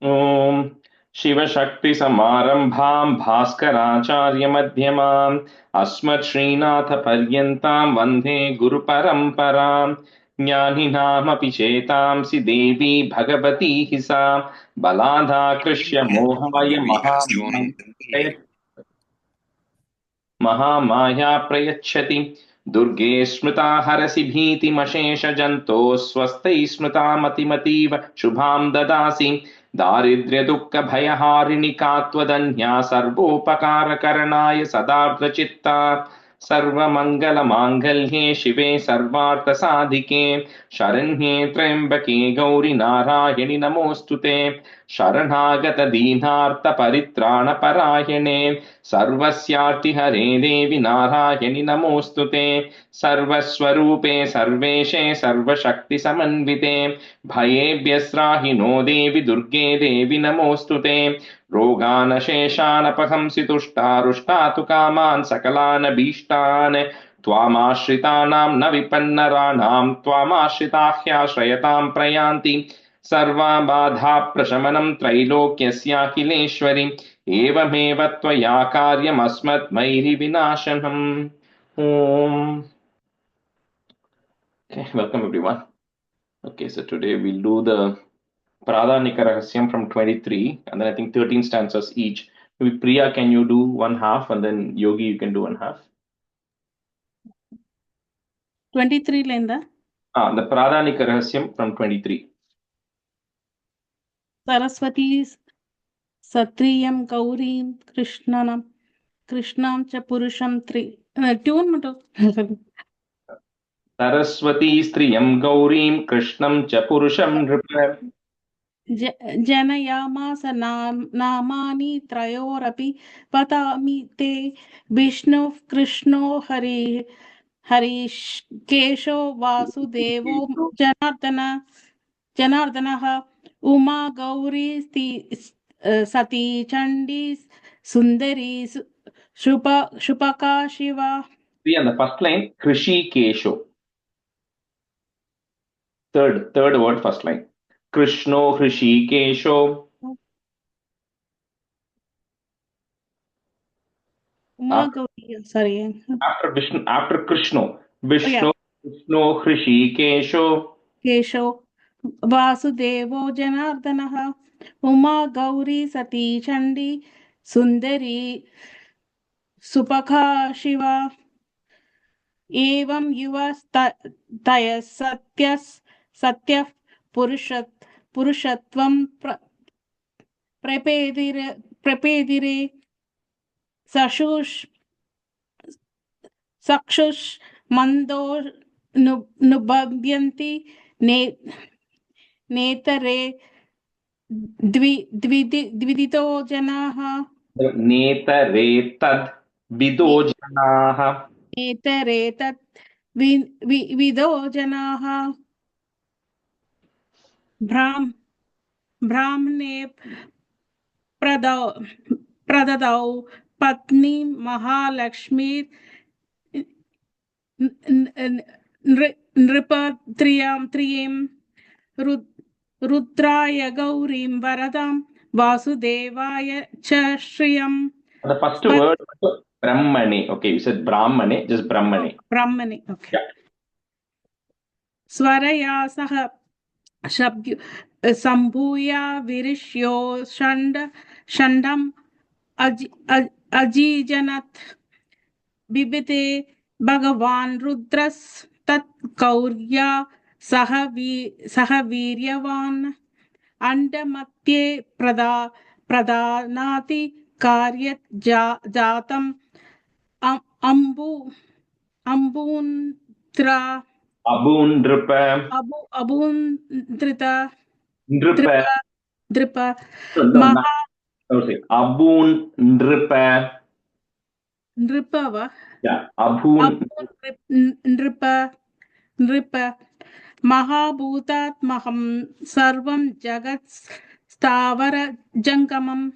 ॐ शिवशक्तिसमारम्भां भास्कराचार्यमध्यमाम् अस्मत्श्रीनाथपर्यन्तां वन्दे गुरुपरम्पराम् ज्ञानिनामपि चेतांसि देवी भगवती हि सा बलादाकृष्य मोहाय महामाया प्रयच्छति दुर्गे स्मृता हरसि भीतिमशेषजन्तोः स्वस्तैः स्मृता मतिमतीव शुभां ददासि दारिद्र्यदुःखभयहारिणि का त्वदन्या सर्वोपकारकरणाय सदार्द्रचित्ता सर्वमङ्गलमाङ्गल्ये शिवे सर्वार्थसाधिके शरण्ये त्र्यम्बके गौरि नारायणि नमोऽस्तु ते शरणागतदीनार्तपरित्राणपरायणे सर्वस्यार्तिहरे देवि नारायणि नमोऽस्तु ते सर्वस्वरूपे सर्वेशे सर्वशक्तिसमन्विते भयेभ्यस्त्राहि नो देवि दुर्गे देवि नमोऽस्तु ते रोगानशेषानपहंसि तुष्टारुष्टातु कामान् सकलानभीष्टान् त्वामाश्रितानां न विपन्नराणां त्वामाश्रिताह्याश्रयतां प्रयान्ति सर्वाबाधाप्रशमनं त्रैलोक्यस्याखिलेश्वरि एवमेव त्वया कार्यमस्मद्मैरिविनाशनम् Om. Okay, welcome everyone. Okay, so today we'll do the Pradhanika Rahasyam from 23 and then I think 13 stanzas each. Maybe Priya, can you do one half and then Yogi, you can do one half? 23 lenda. The Pradhanika Rahasyam from 23. Saraswati Satriyam Gaurim Krishnam cha Purusham Tri. Tune mato. Saraswati Striyam Gaurim Krishnam cha Purusham Nripa. Janayamasa namani trayorapi patami te Vishnu Krishno Harish Kesho Vasudevo Janardanaha Uma Gauri Sati Chandi Sundari Shupaka Shiva. See on the first line, Krishi Kesho. Third word, first line. Krishno Krishi Kesho. Uma Gauri, sorry. After Krishno. Vishnu, Krishno Krishi Kesho. Kesho Vasudevo Janardanaha Uma Gauri Sati Chandi Sundari Supakha Shiva Evam Yuva Taya Satya Purushatvam Prepedire Sakshush Mando Nubabyanti Netare Dvidito Janaha Netare Tad Vido Janaha. Netare Tad Vido Janaha Brahmane Pradadau Patni Mahalakshmi Nripatriyam Rudraya Gaurim Varadam Vasudevaya Chashriyam. The first word was Brahmane. Okay, you said Brahmane, just Brahmane. Brahmane, okay. Yeah. Swaraya Saha Sambhuya Virishyo Shandam Ajijanat Bibite Bhagavan Rudras Tat Kaurya Sahaviryavan Andamatye Pradhanati Karyat Jatam Ambuntra Abundrita Dripa Abun Nripa. Nripava. Yeah, Abun Nripa Mahabhutat Maham Sarvam Jagat Stavara Jangamam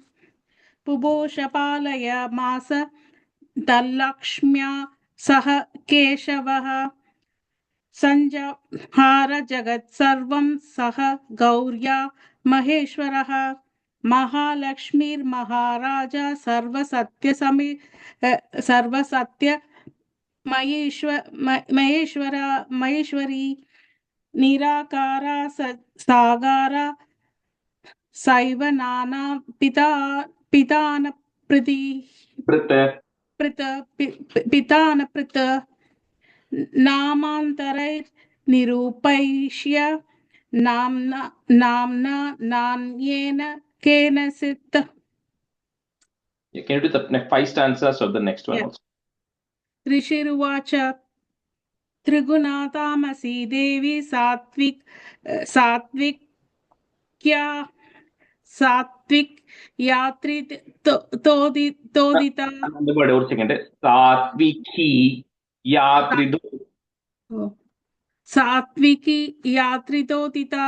Puboshapalaya Masa Dalakshmya Saha Keshavaha Sanjahara Jagat Sarvam Saha Gaurya Maheshwaraha महालक्ष्मीर्महाराजा सर्वसत्य महेश्वरी निराकारा सागारा सैव नाना पितान प्रति पितानपृत नामान्तरैर्निरूपैष्य नाम्ना नान्येन केनचित्. Can you do the 5 stanzas of the next one also? ऋषिरुवाच त्रिगुणातामसी देवी सात्विक यात्रितोदिता Another word over second. Satviki yatridu. सात्विकी यात्रितोदिता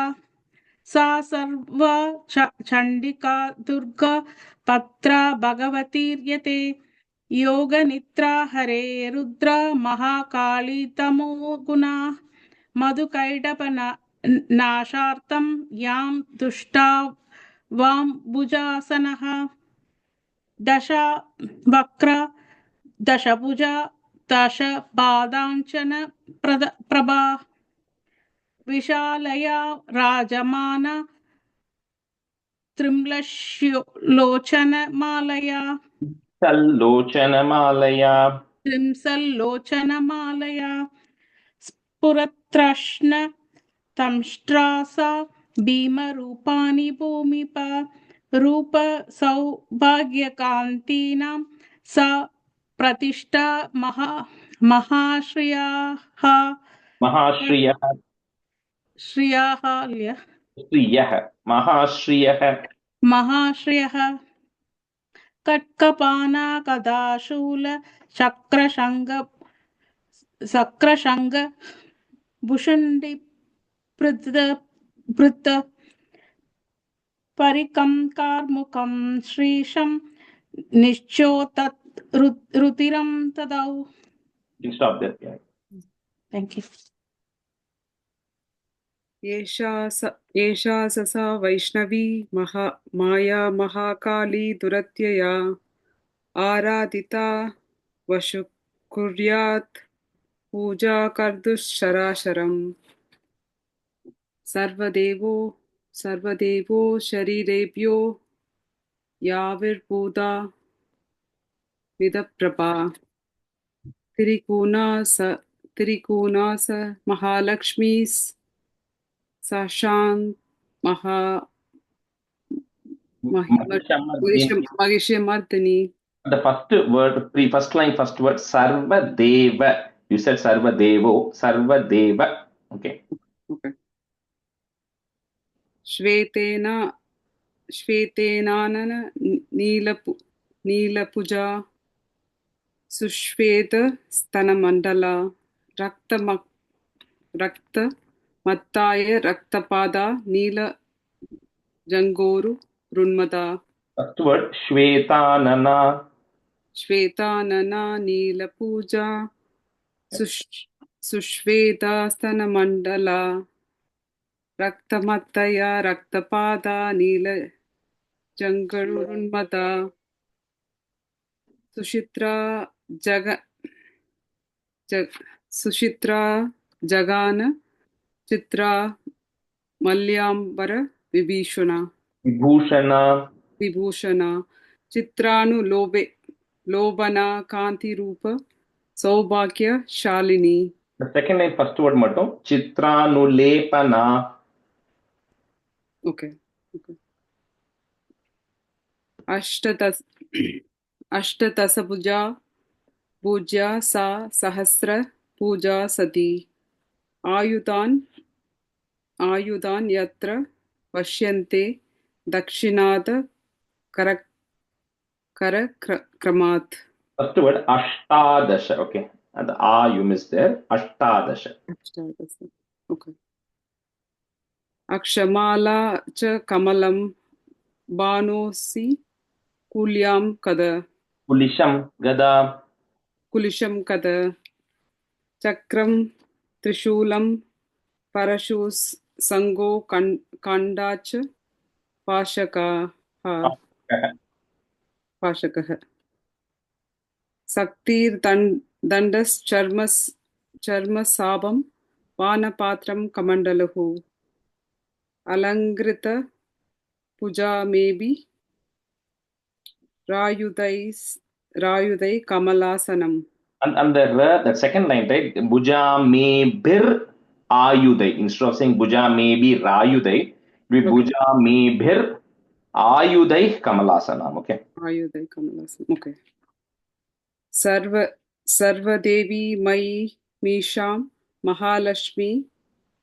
सा सर्वा चण्डिका दुर्गा पत्रा भगवतीर्यते योगनिद्रा हरे रुद्र महाकाली तमो गुणा मधुकैडपनाशार्थं यां दुष्टा वां भुजासनः दशवक्र दशभुजा दशपादाञ्चन प्रभा विशालया राजमाना त्रिंशल्लोचनमालया स्फुरत्रश्न तंष्ट्रासा भीमरूपाणि भूमिप रूप सौभाग्यकान्तीनां सा प्रतिष्ठा महाश्रियः कट्कपाना कदाशूल शक्रशङ्ग भुषुण्डि पृत परिकं कार्मुकं श्रीशं निश्चोतत् रुतिरं तदौ. Stop there. Yeah. Thank you. एषा सा वैष्णवी माया महाकाली दुरत्यया आराधिता वशु कुर्यात् पूजा कर्तुश्चराचरम् सर्वदेवो शरीरेभ्यो याविर्भूता विदप्रभा त्रिकोणा स महालक्ष्मी साक्षात् Mahishamardini. The first line, first word, Sarva Deva. You said Sarva Devo, Sarva Deva. Okay. श्वेतेनानन नीलपुजा सुश्वेत स्तनमण्डला रक्तमत्ताय रक्तपादा नीलजङ्गोरु रुन्मदा. First word, श्वेतानना नीलपूजा सुश्वेता स्तनमण्डला रक्तमत्तया रक्तपादा नीलजङ्गरुन्मदा. Suchitra जगान चित्रा मल्याम्बर विभूषणा चित्रानुलोभना कांतिरूप सौभाग्यशालिनी. The second line, first word mattum, Chitranulepana. Okay. अष्टदशभुजा पूज्या सा सहस्र पूजा सती आयुधान यत्र पश्यन्ते दक्षिणात् करक्रमात्. First word, Ashtadasha. Okay. And the A you missed there. Ashtadasha. Okay. अक्षमाला च कमलं बाणोऽसि कुल्यां कद. कुलिशं कद. चक्रं त्रिशूलं परशुसङ्गो खण्डा च पाशका. पाशकः शक्तिर्दण्डश्चर्मसाभं पानपात्रं कमण्डलुः अलङ्कृतभुजामेभिः रायुधै कमलासनम्. And the second line, right? Bhuja me bir ayudai. Instead of saying Bhuja me bi rayudai, we Bhuja me bir ayudai kamalasanam. Okay. Ayudai kamalasana. Okay. सर्वदेवी मयि मीशां महालक्ष्मी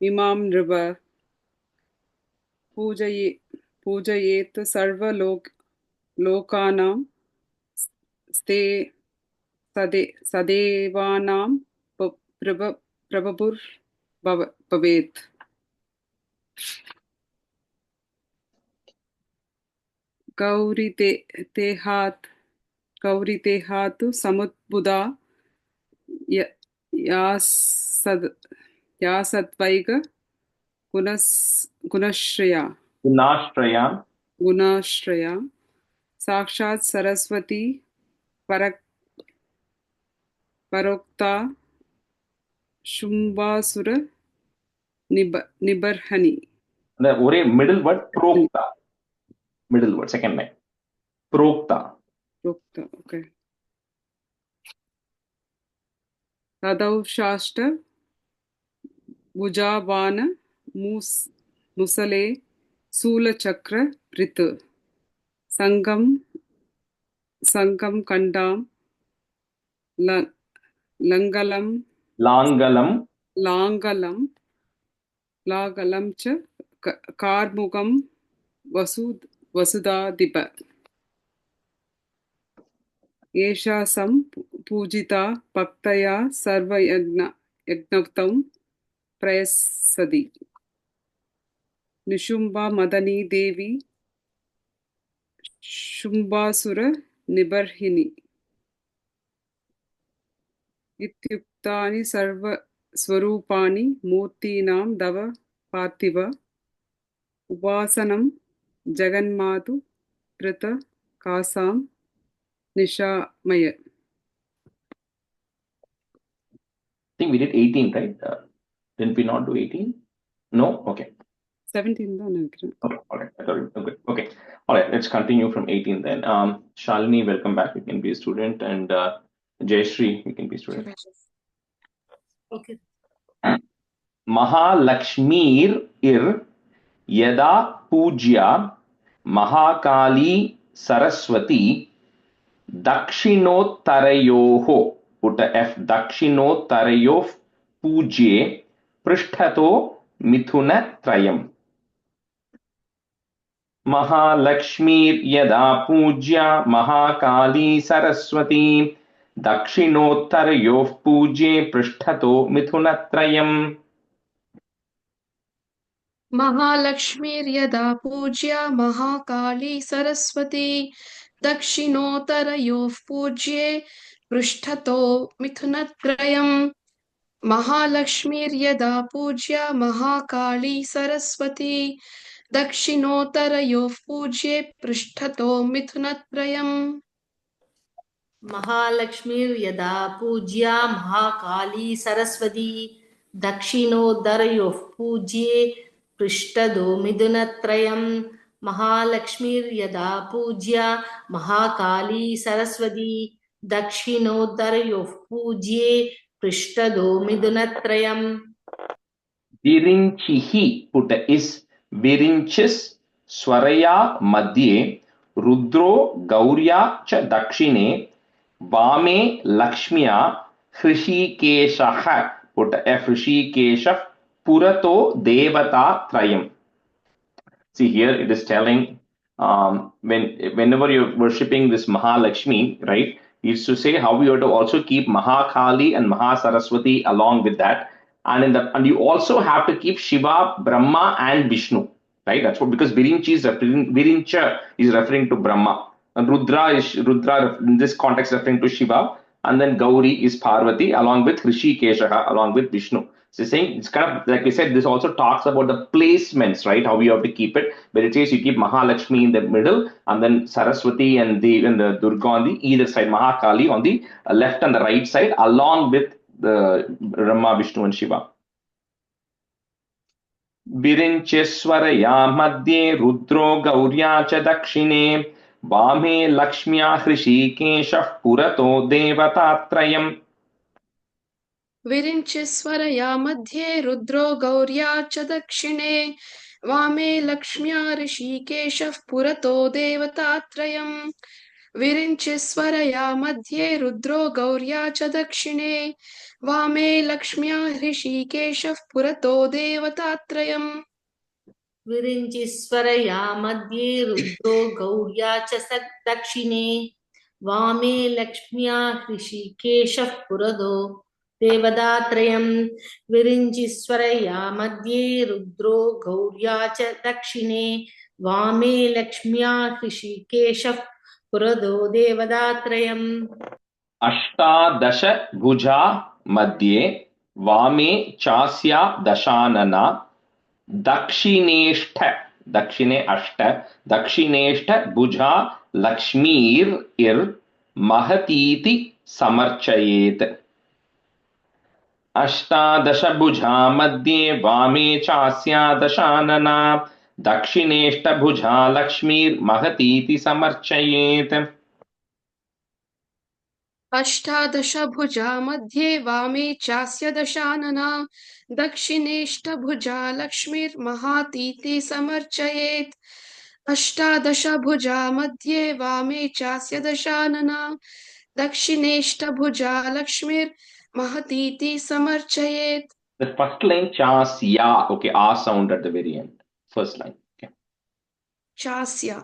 इमां नृप पूजयेत् सर्वलोकानां सदेवानां प्रभुर्भवेत्. गौरीतेहातु समुद्बुधा यासद्वैग गुणाश्रया साक्षात् Saraswati परोक्ता शुम्भासुर निबर्हणि. The middle word prokta. Middle word, second line. Prokta. Okay. तदौ शाष्ट भुजावान मुसले शूलचक्र भृत् संगम कंडाम लांगलम च कार्मुकम वसुधाधिप. एषा पूजिता भक्तया सर्वयज्ञक्तं प्रयस्सति. निशुम्भा मदनी देवी शुम्भासुर निबर्हिणी इत्युक्तानि सर्वस्वरूपाणि मूर्तीनां तव पार्थिव उपासनं जगन्मातु कृत कासां निशामय. I think we did 18, right? Didn't we not do 18? No? Okay. 17 then. Okay, all right. Okay. All right, let's continue from 18 then. Shalini, welcome back. You can be a student. And Jayashree, you can be a student. Okay. Mahalakshmir yada pujya Mahakali Saraswati Dakshinottarayoho, put a F, Dakshinottarayoh pujye prishthato mithuna trayam. Mahalakshmir yada pujya Mahakali Saraswati Dakshinottarayoh pujye prishthato mithuna trayam. महालक्ष्मीर्यदा पूज्या Mahakali Saraswati दक्षिणोत्तरयोः पूज्ये पृष्ठतो मिथुनत्रयम्. महालक्ष्मीर्यदा पूज्या Mahakali Saraswati दक्षिणोत्तरयोः पूज्ये पृष्ठतो मिथुनत्रयम्. महालक्ष्मीर्यदा पूज्या Mahakali Saraswati दक्षिणोत्तरयोः पूज्ये पृष्ठतो मिथुनत्रयम्. महालक्ष्मीर्यदा पूज्या Mahakali Saraswati दक्षिणोत्तरयोः पूज्ये पृष्ठतो मिथुनत्रयम्. Virinchihi, put a is, Virinchis Swaraya Madhye Rudro Gaurya cha Dakshine Vame Lakshmiya Hrishikeshaha, put a F, Hrishikesha Purato Devata Trayam. See here it is telling whenever you're worshipping this Mahalakshmi, right, it's to say how you have to also keep Mahakali and Mahasaraswati along with that. And you also have to keep Shiva, Brahma, and Vishnu, right? That's what, because Virincha is referring to Brahma, and Rudra in this context referring to Shiva, and then Gauri is Parvati along with Hrishikesha along with Vishnu. So saying it's kind of like we said, this also talks about the placements, right? How you have to keep it. But it says you keep Mahalakshmi in the middle, and then Saraswati and the Durga on the either side, Mahakali on the left and the right side, along with the Brahma, Vishnu, and Shiva. विरिञ्चिस्वरया मध्ये रुद्रो गौर्या च दक्षिणे वामे लक्ष्म्या हृषीकेशः पुरतो देवतात्रयम् विरिञ्चिस्वरया मध्ये रुद्रो गौर्या च दक्षिणे वामे लक्ष्म्या ऋषिकेशः पुरतो देवतात्रयम् विरिञ्चिस्वरया मध्ये रुद्रो गौर्या च दक्षिणे वामे लक्ष्म्या ऋषिकेशः पुरतो देवतात्रयम् विरिञ्चिस्वरया मध्ये रुद्रो गौर्या च दक्षिणे वामे लक्ष्म्या हृषीकेशः पुरतो देवतात्रयम् विरिञ्चिस्वरया मध्ये रुद्रो गौर्या च दक्षिणे वामे लक्ष्म्या हृषीकेशः पुरतो देवतात्रयम् अष्टादश भुजा मध्ये वामे चास्या दशानना दक्षिणेष्ठ दक्षिणे अष्ट दक्षिणेष्ठ भुजा लक्ष्मीर् इर् महतीति समर्चयेत् अष्टादश भुजा मध्ये वामे चास्या दशानना दक्षिणेष्ठ भुजा लक्ष्मीर्महतीति समर्चयेत् अष्टादशभुजा मध्ये वामे चास्य दशानना दक्षिणेष्टभुजा लक्ष्मीर्महातीति समर्चयेत् अष्टादशभुजा मध्ये वामे चास्य दशानना दक्षिणेष्टभुजा लक्ष्मीर्महतीति समर्चयेत्. The first line chasya, okay, a sound at the very end. First line. Okay. चास्य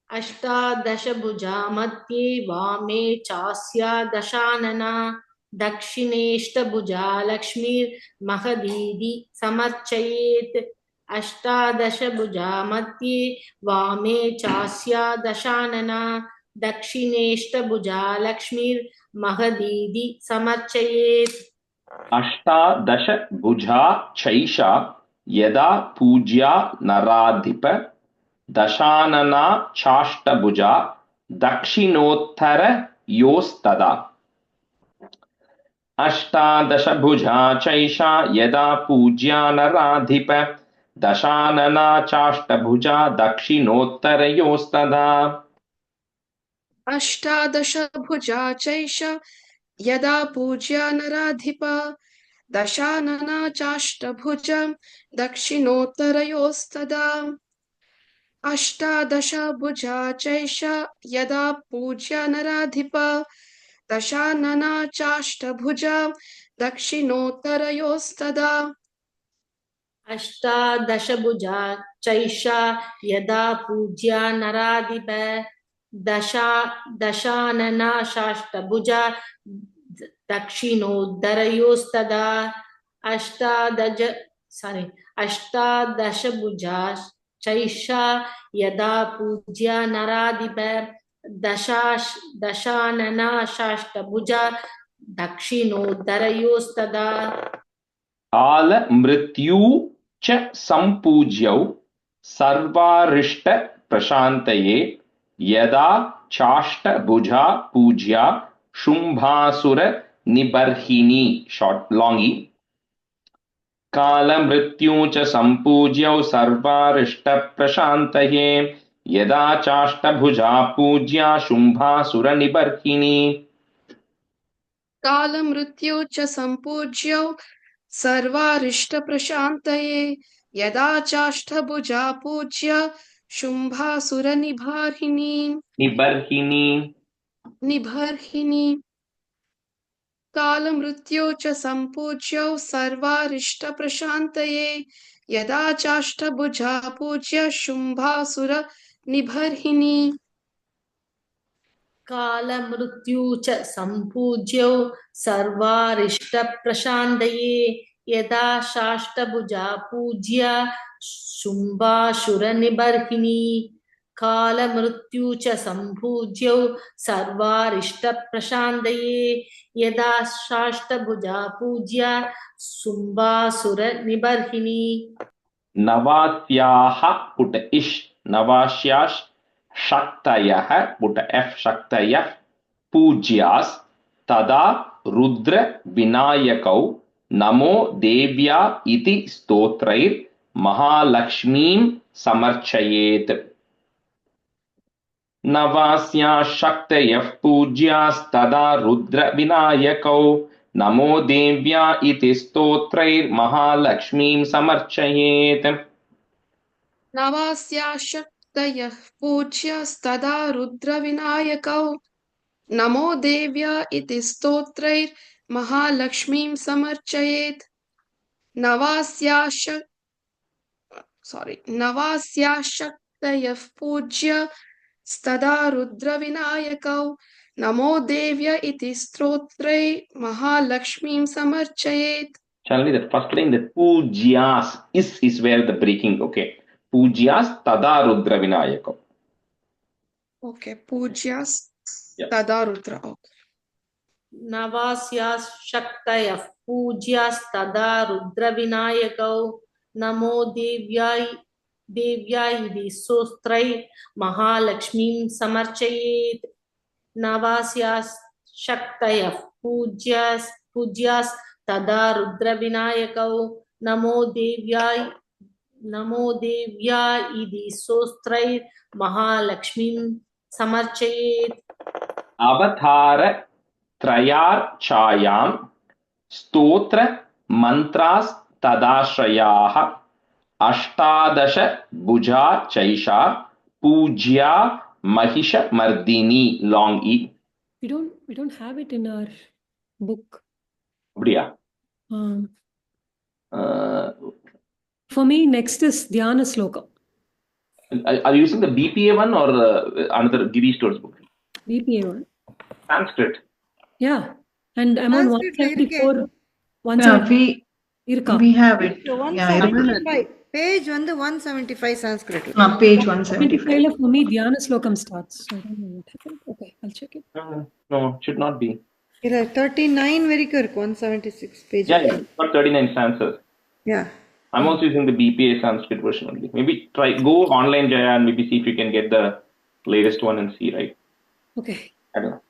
अष्टादशभुजा मध्ये वामे चास्या दशानना दक्षिणेष्टभुजा लक्ष्मीर्महदीति समर्चयेत् अष्टादशभुजा मध्ये वामे चास्या दशानना दक्षिणेष्टभुजा लक्ष्मीर्महदीति समर्चयेत् अष्टादश भुजा चैषा यदा पूज्या नराधिप दशानना चाष्टभुजा दक्षिणोत्तर योस्तदा अष्टादश भुजा चैषा यदा पूज्या नराधिप दशानना चाष्टभुजा दक्षिणोत्तरयोस्तदा अष्टादशभुजा चैष यदा पूज्या नराधिप दशानना चाष्टभुजा दक्षिणोत्तरयोस्तदा अष्टादशभुजा चैष यदा पूज्या नराधिप दशानना चाष्टभुजा दक्षिणोत्तरयोस्तदा अष्टादशभुजा चैषा यदा पूज्या नराधिप दशानना शाष्टभुजा दक्षिणोत्तरयोस्तदा अष्टादशभुजा चैषा यदा पूज्या नराधिप दशानना शाष्टभुजा दक्षिणोत्तरयोस्तदा काल मृत्यु च संपूज्यौ सर्वारिष्ट प्रशान्तये यदा चाष्टभुजा पूज्या शुंभासुर निबर्हिणी शॉर्ट लॉन्गी काल मृत्यु च संपूज्यौ सर्वारिष्ट प्रशान्तये यदा चाष्टभुजा पूज्या शुंभासुर निबर्हिणी काल मृत्यु च संपूज्यौ सर्वारिष्ट प्रशान्तये यदा चाष्टभुजा पूज्य शुंभासुर निबर्हिणी काल मृत्यु च संपूज्यौ सर्वारिष्ट प्रशान्तये यदा चाष्टभुजा पूज्य शुंभासुर निबर्हिणी काल मृत्यु च संपूज्यौ सर्वारिष्ट प्रशान्तये यदा शाष्टभुजा पूज्य शुंभासुर निबर्हिणी कालमृत्यु च सम्पूज्यौ सर्वारिष्टप्रशान्तये यदा शाष्टभुजा पूज्या शुम्भासुरनिबर्हिणी नवात्याः पुट इष् नवास्याः शक्तयः पुट एफ् शक्तयः पूज्यास् तदा रुद्र विनायकौ नमो देव्या इति स्तोत्रैर् महालक्ष्मीं समर्चयेत् नवास्याः शक्तयः पूज्यास्तदा रुद्र विनायकौ नमो देव्या इति स्तोत्रैर् महालक्ष्मीं समर्चयेत् नवास्याः शक्तयः पूज्यस्तदा रुद्रविनायकौ नमो देव्या इति स्तोत्रैर्महालक्ष्मीं समर्चयेत् नवास्याः शक्तयः पूज्यस्तदा रुद्रविनायकौ नमो देव्या इति स्तोत्रैर्महालक्ष्मीं समर्चयेत्. Suddenly the first line, the pujias is where the breaking, okay. Pujias tada rudra vinayakam. Okay, पूज्यास Yeah. तदा रुद्र. Okay. नवास्याः शक्तयः पूज्यास्तदा रुद्रविनायकौ नमो देव्याय इति स्तोत्रैः महालक्ष्मीं समर्चयेत् नवास्याः शक्तयः पूज्यास्तदा रुद्रविनायकौ नमो देव्याय इति स्तोत्रैः महालक्ष्मीं समर्चयेत् अवतार त्रयार्चायां स्तोत्र मन्त्रास्तदाश्रयाः अष्टादश भुजा चैषा पूज्या Mahishamardini long e. We don't have it in our book. அப்படியா? For me, next is Dhyana Sloka. Are you using the BPA one or another Giri Store's book? BPA one. Sanskrit. Yeah. And I'm on Sanskrit 174. we have it. So Yeah, I remember. 175. Page 175 Sanskrit. Page 175. For me, Dhyana Slokam starts. So I don't know what happened. Okay, I'll check it. No, should not be. 39 very good. 176 page. Yeah, not 39 stanzas. Yeah. I'm also using the BPA Sanskrit version only. Maybe go online, Jaya, and maybe see if you can get the latest one and see, right? Okay. I don't know.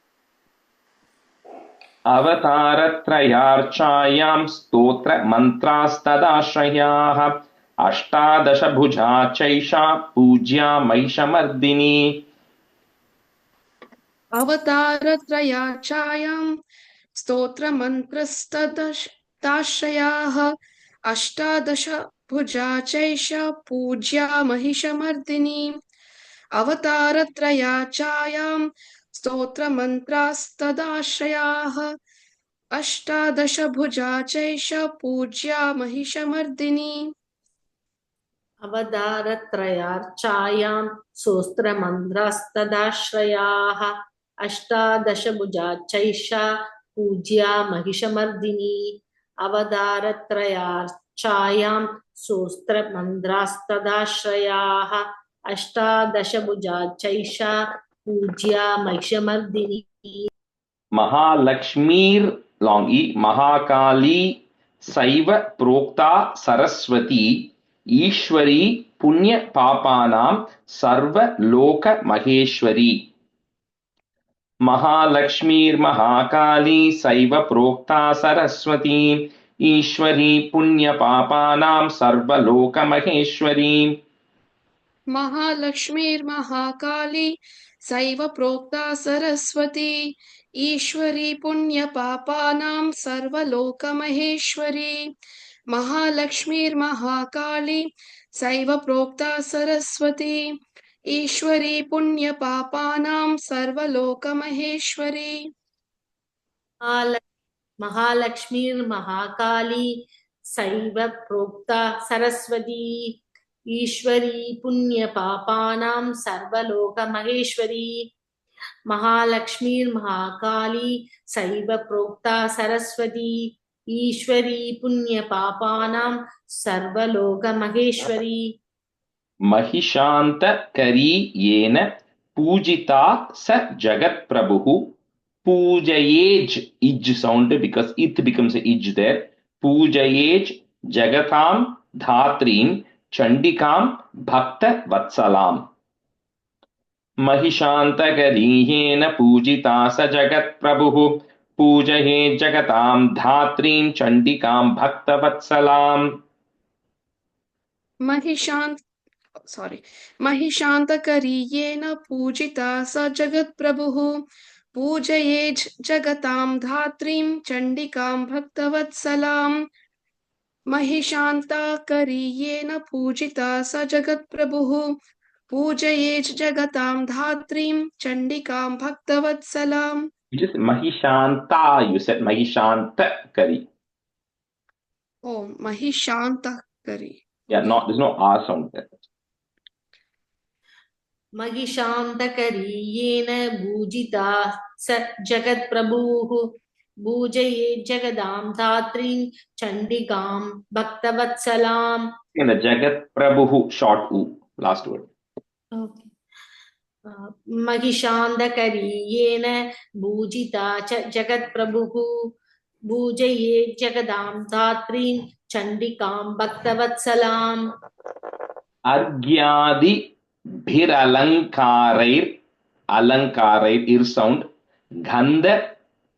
अवतारत्रयार्चायां स्तोत्र मन्त्रास्तदाश्रयाः अष्टादश भुजा चैषा पूज्या महिषमर्दिनी अवतारत्रयाचायां स्तोत्रमन्त्रस्तदाश्रयाः अष्टादश भुजा चैषा पूज्या महिषमर्दिनी अवतारत्रयाचायां स्तोत्रमन्त्रास्तदाश्रयाः अष्टादश भुजा चैषा पूज्या महिषमर्दिनी अवतारत्रयार्चायां स्तोत्रमन्त्रास्तदाश्रयाः अष्टादशभुजा चैषा पूज्या महिषमर्दिनी अवतारत्रयार्चायां स्तोत्रमन्त्रास्तदाश्रयाः अष्टादशभुजा चैषा पूज्या महिषमर्दिनी महालक्ष्मीर long e महाकाली सैव प्रोक्ता सरस्वती ईश्वरी पुण्य पापानां सर्वलोक महेश्वरी महालक्ष्मीर महाकाली सैव प्रोक्ता सरस्वती ईश्वरी पुण्य पापानां सर्वलोक महेश्वरी महालक्ष्मीर्महाकाली सैव प्रोक्ता सरस्वती ईश्वरी पुण्यपापानां सर्वलोकमहेश्वरी महालक्ष्मीर्महाकाली सैव प्रोक्ता सरस्वती ईश्वरी पुण्यपापानां सर्वलोकमहेश्वरी महालक्ष्मीर्महाकाली सैव प्रोक्ता सरस्वती ईश्वरी पुण्यपापानां सर्वलोकमहेश्वरी महालक्ष्मीर्महाकाली सैव प्रोक्ता सरस्वती ईश्वरी पुण्यपापानां सर्वलोकमहेश्वरी महिषान्तकरी येन पूजिता स जगत्प्रभुः पूजयेज ij sound because it becomes a ij there पूजयेज जगतां धात्रीं चण्डिकां भक्त वत्सलाम् महिषान्तकरीयेन पूजिता स जगत्प्रभुः पूजयेज जगतां धात्रीं चण्डिकां भक्तवत्सलाम् महिषान्तकरीयेन पूजिता स जगत्प्रभुः पूजयेज् जगतां धात्रीं चण्डिकां भक्तवत्सलाम् महिषान्तकरीयेन पूजिता स जगत्प्रभुः पूजयेज् जगतां धात्रीं चण्डिकां भक्तवत्सलाम्. Which is Mahishanta, you said Mahishantakari. Oh, Mahishantakari. Yeah, there's no R sound there. महिषान्तकरीयेन पूजिता स जगत्प्रभुः पूजये जगदां धात्रीं चण्डिकां भक्तवत्सलाम्. In the Jagat Prabhu, short U, last word. Okay. महिषान्तकरीयेन पूजिता च जगत्प्रभुः पूजये जगदां धात्रीं चण्डिकां भक्तवत्सलाम्. Argyadi Bhiralankarair, Alankarair, ear sound, Gandha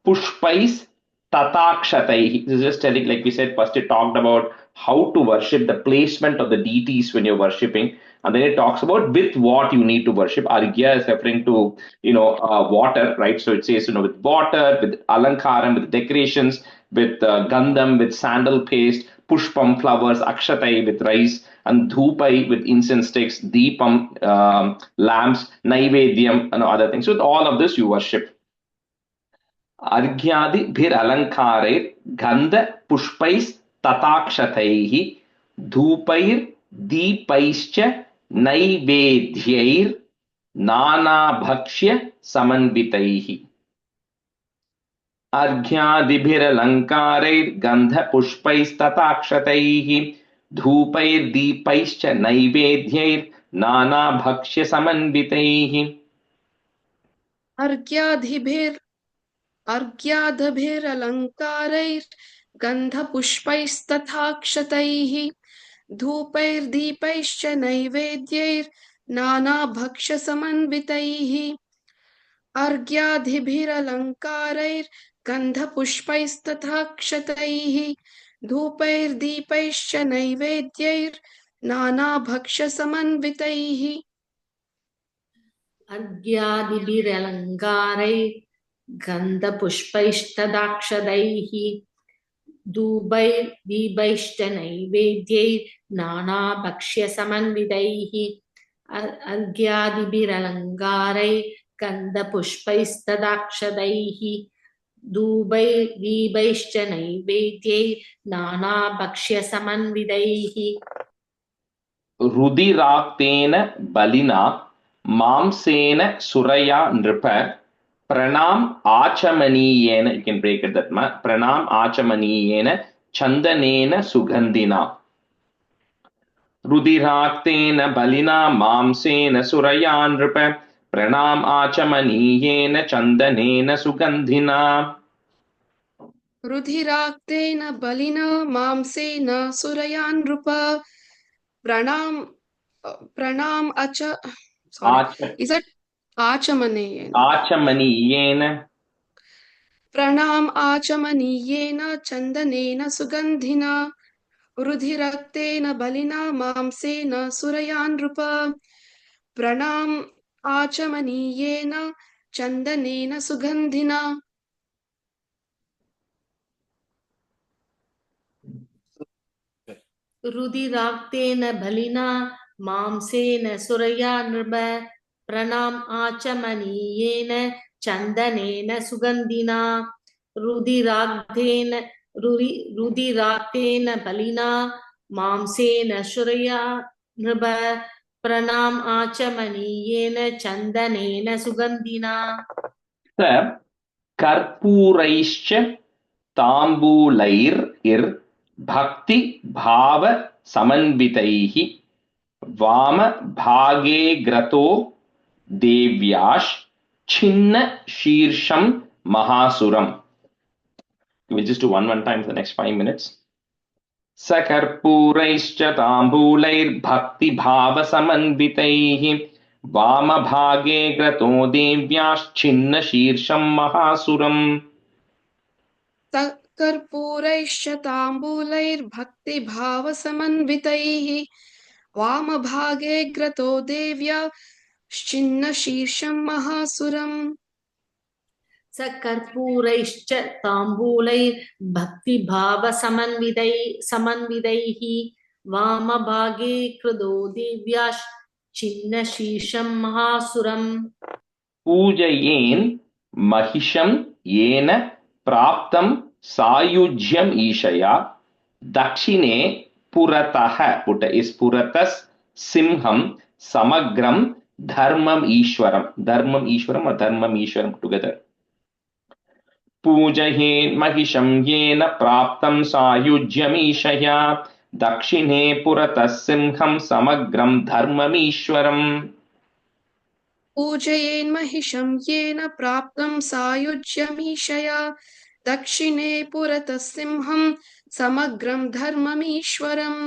Pushpais Tatakshatai. This is just telling, like we said, first it talked about how to worship, the placement of the deities when you're worshipping. And then it talks about with what you need to worship. Argya is referring to, water, right? So it says, with water, with alankaram, with decorations, with gandham, with sandal paste, pushpam, flowers, akshatai, with rice, and dhupai, with incense sticks, deepam, lamps, naivedyam, and other things. So with all of this, you worship. Argyadi bhir alankare, gandha pushpais tatakshataihi, dhupair deepaischa नैवेद्यैर् नानाभक्ष्य समन्वितैः अर्घ्यादिभिरलङ्कारैर्गन्धपुष्पैस्तथाक्षतैः धूपैर्दीपैश्च नैवेद्यैर्नानाभक्ष्य समन्वितैः अर्घ्यादिभिरलङ्कारैर्गन्धपुष्पैस्तथाक्षतैः धूपैर्दीपैश्च नैवेद्यैर्नानाभक्ष्यसमन्वितैः अर्घ्यादिभिरलङ्कारैर्गन्धपुष्पैस्तथाक्षतैः धूपैर्दीपैश्च नैवेद्यैर्नानाभक्ष्यसमन्वितैः अर्घ्यादिभिरलङ्कारैर्गन्धपुष्पैस्तथाक्षतैः धूपैर्दीपैश्च नैवेद्यैर्नानाभक्ष्यसमन्वितैः अर्घ्यादिभिरलङ्कारैर्गन्धपुष्पैस्तथाक्षतैः धूपैर्दीपैश्च नैवेद्यैर्नानाभक्ष्यसमन्वितैः रुधिराक्तेन बलिना मांसेन सुरया नृप प्रणाम आचमनीयेन, you can break it that much, प्रणाम आचमनीयेन चन्दनेन सुगन्धिना रुधिराक्तेन बलिना मांसेन सुरया नृप प्रणाम आचमनीयेन चन्दनेन सुगन्धिना रुधिराक्तेन बलिना मांसेन सुरया नृप प्रणाम is it आचमनीयेन प्रणाम आचमनीयेन चन्दनेन सुगन्धिना रुधिरक्तेन बलिना मांसेन सुरया नृप प्रणाम आचमनीयेन चन्दनेन सुगन्धिना. रुधिराक्तेन बलिना मांसेन सुरया नृप प्रणाम आचमनीयेन चन्दनेन सुगन्धिना रुधिराक्तेन बलिना मांसेन सुरया नृप प्रणाम आचमनीयेन चन्दनेन सुगन्धिना कर्पूरैश्च ताम्बूलैर् भक्ति भाव समन्वितैः Vama bhage grato devyash chinna shirsham mahasuram. We'll just do one time for the next 5 minutes. सकर्पूरैश्च ताम्बूलैर्भक्तिभावसमन्वितैः वामभागे ग्रतो देव्याश्छिन्नशीर्षं महासुरम् कर्पूरैश्च ताम्बूलैर्भक्तिभावसमन्वितैः वामभागे ग्रतो देव्या छिन्नशीर्षं महासुरम् सकर्पूरैश्च ताम्बूलैर्भक्तिभावसमन्वितैः वामभागे कृतो दिव्याश्चिन्नशीर्षं महासुरम् पूजयेन् महिषं येन प्राप्तं सायुज्यम् ईशया दक्षिणे पुरतः पुट इस् पुरतस् सिंहं समग्रं धर्मम् ईश्वरम् or धर्मम् ईश्वरम् together. पूजयेन् महिषं येन प्राप्तं सायुज्यमीशया दक्षिणे पुरतः सिंहं समग्रं धर्ममीश्वरम् पूजयेन्महिषं येन प्राप्तं सायुज्यमीशया दक्षिणे पुरतः सिंहं समग्रं धर्ममीश्वरम्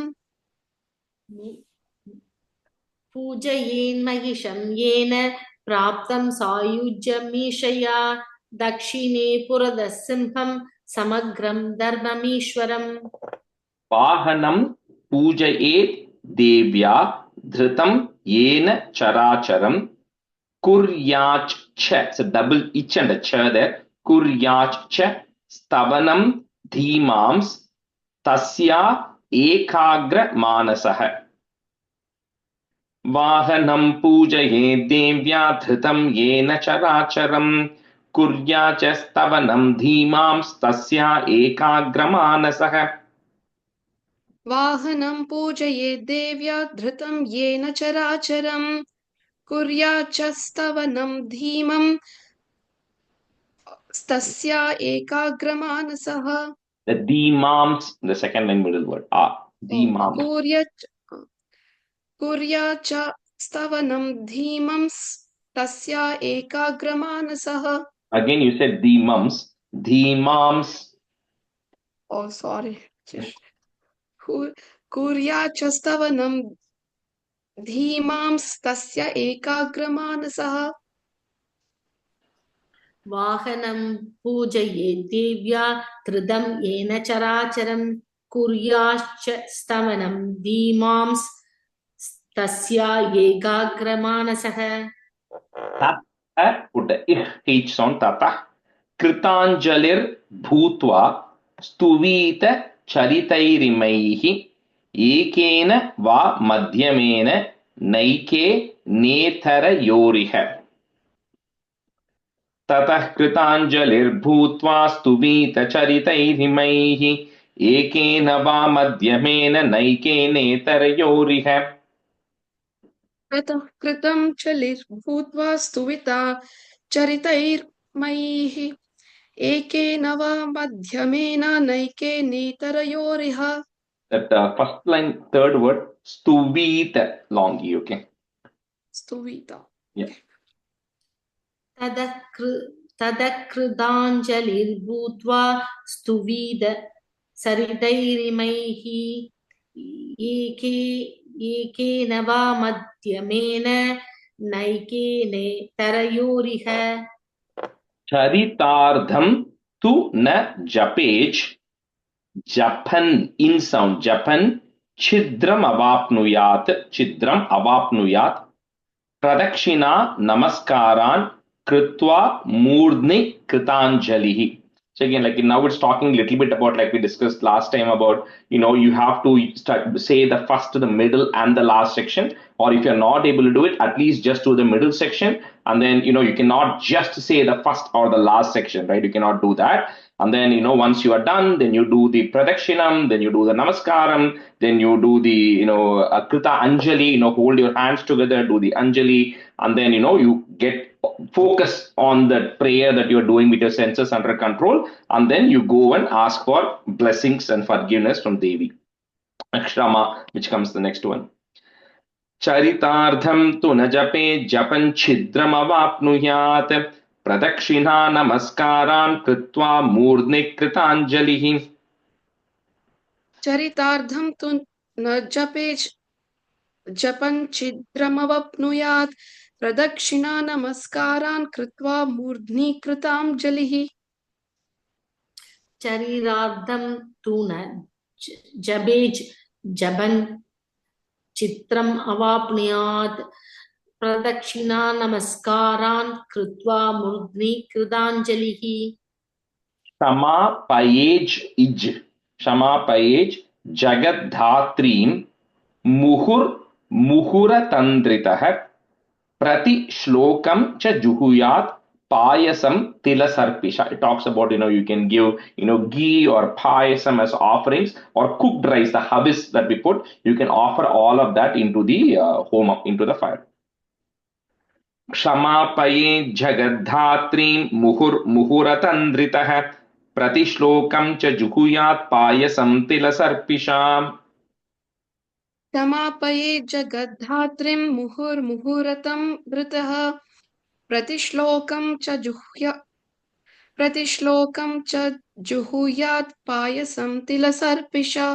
पूजयेन्महिषं येन प्राप्तं सायुज्यमीशया दक्षिणे पुरतः सिंहं समग्रं धर्ममीश्वरम् वाहनं पूजयेत् देव्या धृतं येन चराचरं कुर्याच् च it's a double ich and a cha there कुर्याच् च स्तवनं धीमांस् तस्या एकाग्र मानसः वाहनं पूजयेत् देव्या धृतं येन चराचरं कुर्याच् च स्तवनं धीमांस् तस्या एकाग्र मानसः वाहनं पूजयेत् देव्या धृतं येन चराचरं कुर्याच्च स्तवनं धीमं तस्या एकाग्रमानसः The dhimams, the second line middle word. Dhimam. कुर्याच्च स्तवनं धीमं तस्या एकाग्रमानसः. Again you said dhimams. Dhimams. Oh, sorry. कुर्याच्च स्तवनं धीमां तस्य एकाग्रमानसः. वाहनं पूजयेत् देव्या धृतं येन चराचरं कुर्याश्च स्तवनं धीमां तस्या एकाग्रमानसः. Put the h sound tata. Kritanjalir bhutva stuvita charitairimaihi ekena va madhyamena naike nethara yoriha. ततः कृताञ्जलिर्भूत्वा स्तुवीतचरितैरिमैः एकेन वा मध्यमेन नैकेनेतरयोरिह. ततः कृताञ्जलिर्भूत्वा स्तुविता चरितैर्मयैः एकेन वा मध्यमेन नैकेनेतरयोरिह. That first line, third word, stuvita, long e, okay? Stuvita. Yeah. तदकृताञ्जलिर्भूत्वा स्तुवीद सरितैरिमैः एकेन वा मध्यमेन नैकेनेतरयोरिह. चरितार्थं तु न जपेच् जपन् in sound जपन् छिद्रम् अवाप्नुयात् प्रदक्षिणा नमस्कारान् कृत्वा मूर्ध्नि कृताञ्जलिः. So again, like now it's talking a little bit about, like we discussed last time about, you have to say the first, the middle and the last section, or if you're not able to do it, at least just do the middle section. And then, you cannot just say the first or the last section, right? You cannot do that. And then, once you are done, then you do the pradakshinam, then you do the namaskaram, then you do the, krita anjali, hold your hands together, do the anjali, and then, you get focus on the prayer that you're doing with your senses under control, and then you go and ask for blessings and forgiveness from Devi. Akshrama, which comes the next one. चरितार्थं तु न जपे जपं छिद्रमवाप्नुयात् प्रदक्षिणा नमस्कारान् कृत्वा मूर्ध्नि कृताञ्जलिः चरितार्थं तु न जपे जपं छिद्रमवाप्नुयात् प्रदक्षिणा नमस्कारान् कृत्वा मूर्ध्नि कृताञ्जलिः चरितार्थं तु न जपेज जपन् चित्रम् अवाप्नुयात् प्रदक्षिणा नमस्कारान् कृत्वा मूर्ध्नि कृताञ्जलिः क्षमापयेज् जगद्धात्रीं मुहुरतन्द्रितः प्रतिश्लोकं च जुहुयात् payasam tilasarpisha. It talks about, you can give, ghee or payasam as offerings, or cooked rice, the habis that we put. You can offer all of that into the home, into the fire. क्षमापये जगद्धात्रीं मुहुरतन्द्रितः प्रतिश्लोकं च जुहुयात् पायसं तिलसर्पिषाम् क्षमापये जगद्धात्रीं मुहुर्मुहुरतं धृतः प्रतिश्लोकं च जुहुयात् पायसं तिलसर्पिषा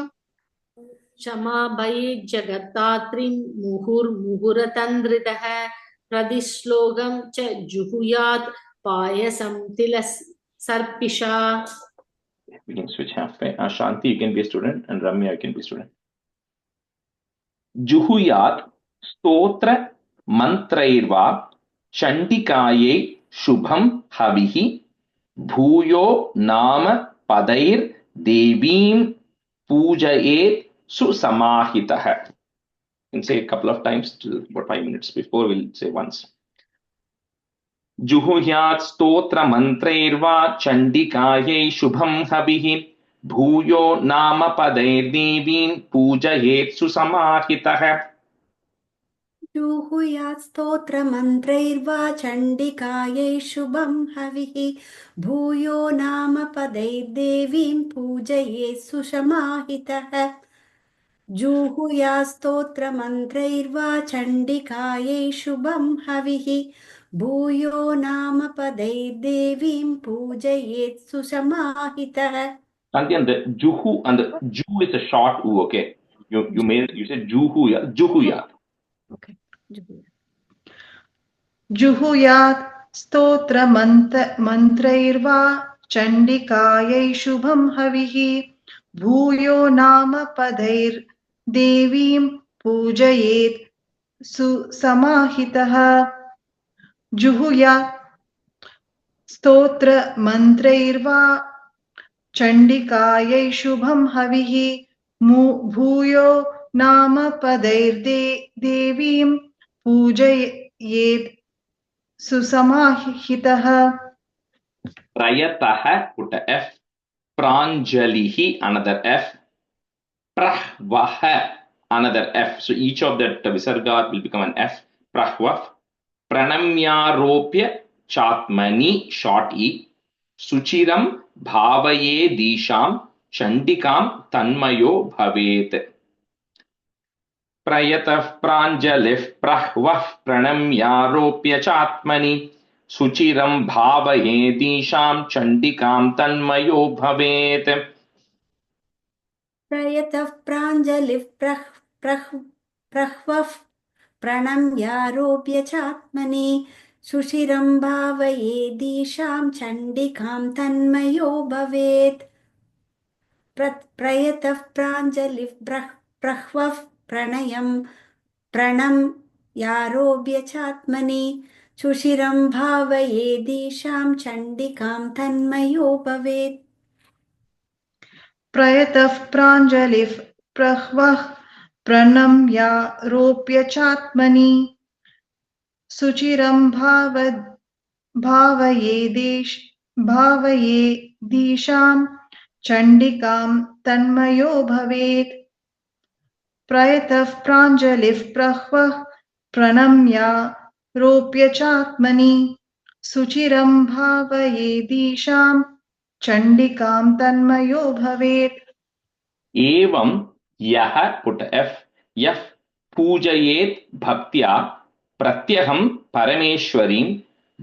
क्षमापये जगत्तात्रीं मुहुर्मुहुरतन्द्रितः प्रतिश्लोकं च जुहुयात् पायसं तिलसर्पिषा. We can switch halfway. Shanti, you can be a student, and Ramya, you can be a student. Juhuyat stotra mantrairva chandikaye shubham havihi bhuyo nama padair devim pujayet susamahitah. You can say it a couple of times, about 5 minutes before, we'll say once. जुहुयात् स्तोत्र मंत्रैर्वा चंडिकायै शुभं हविः भूयो नाम पदैर्देवीं पूजयेत् सुसमाहितः जुहुयात् स्तोत्रमन्त्रैर्वा चण्डिकायै शुभं हविः भूयो नाम पदैर्देवीं पूजयेत् सुसमाहितः जुहुयात् स्तोत्रमन्त्रैर्वा चण्डिकायै शुभं हविः भूयो नाम पदैर्देवीं पूजयेत् सुसमाहितः. And the juhu and the ju is a short u, okay? You said juhuyat. Okay. जुहुयात् स्तोत्रमन्त्रैर्वा चण्डिकायै शुभं हविः भूयो नाम पदैर्देवीं पूजयेत् सुसमाहितः जुहुयात् स्तोत्रमन्त्रैर्वा चण्डिकायै शुभं हविः भूयो नाम पदैर्देवीं पूजयेत् सुसमाहितः. Prayatah, put a F. Pranjalihi, another F. Prahvah, another F. So each of that visarga will become an F. Prahvah. Pranamyaropya chatmani, short E. Suchiram bhavaye disham chandikam tanmayo bhavet. Prayatah pranjalih prahvah pranamyaropya chatmani. Suchiram bhavaye disham chandikam tanmayo bhavet. प्रयतः प्राञ्जलिः प्रह्वः प्रणम्यारोप्य चात्मनि सुशिरं भावयेदीशां चण्डिकां तन्मयो भवेत्. प्रयतः प्राञ्जलिः प्रह्वः प्रणम्यारोप्य चात्मनि सुशिरं भावयेदीशां चण्डिकां तन्मयो भवेत्. प्रयतः प्राञ्जलिः प्रह्वः प्रणम्यारोप्य चात्मनि सुचिरं भावयेदीशां चण्डिकां तन्मयो भवेत्. प्रयतः प्राञ्जलिः प्रह्वः प्रणम्यारोप्य चात्मनि सुचिरं भावयेदीशां चण्डिकां तन्मयो भवेत्. Evam yah, put F. Yah पूजयेत् भक्त्या प्रत्यहं परमेश्वरीं